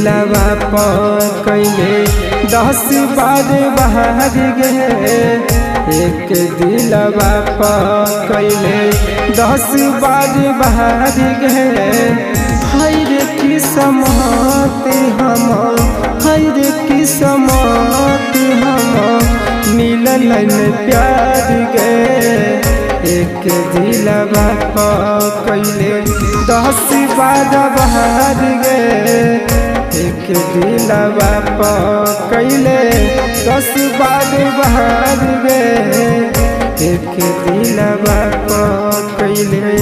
दिलवा कैले 10 बार बहार गे। एक दिलवा कैले 10 बार बहार गे। हर किस्मत हम हर किस्मत हम मिलल प्यार गे। एक दिलवा कैले 10 बार बहार गे। एक दिलवा कैले 10 बार बहार गे। एक दिलवा कैले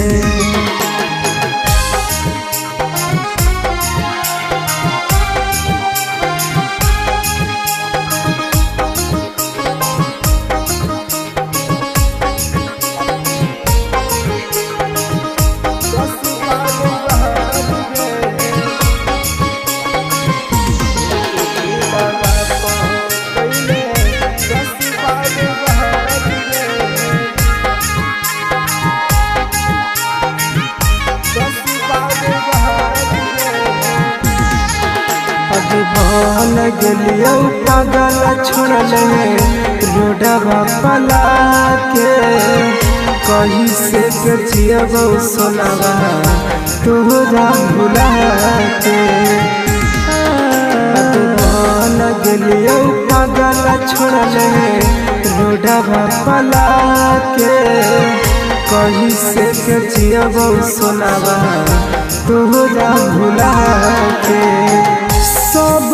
बन गलियो पागल छोड़ले रोडवा पला के। कहीं से जियबो सोनावा तोहरा भुला के। बन गलियो पागल छोड़ले रोडवा पला के। कहीं से जियबो सोनावा तोहरा भुला के। सब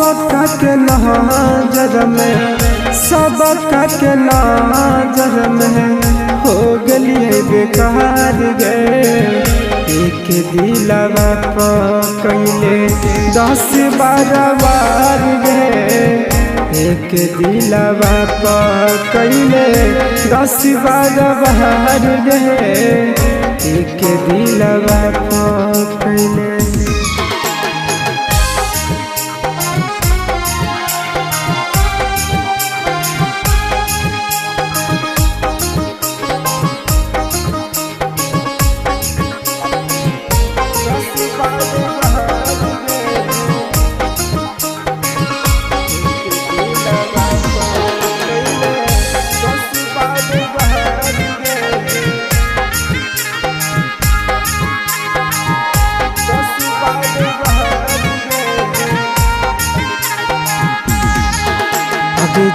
के नजर में सब के नजर में हो गलिए बेकार गे। एक दिलवा कैले 10 बार बार गे। एक दिलवा कैले 10 बार बार गे। एक दिलवा कैले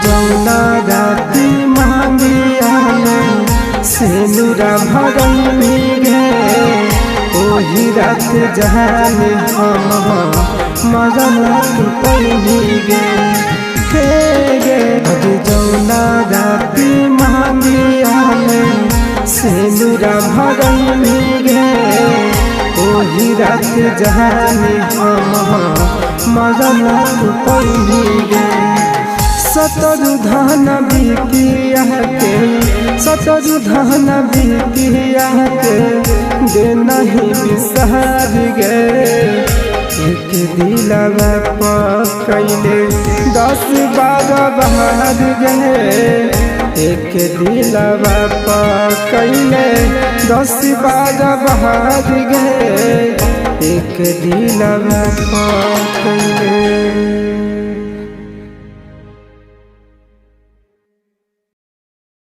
जौना राती मांगिया में सेनुरा भरनी गे। ओही रात जहान हम मरल पैनी गे। गे जौना राती मांगिया में सेनुरा भरनी गे। ओही रात जहान हम मरल पैनी गे। शत्रुधन बिकिया के शत्रुधन बिकिया के दे नहीं बिसहार गे। एक दिलवा कैले 10 बार बहार गे। एक दिलवा कैले 10 बार बहार गे। एक दिलवा कैले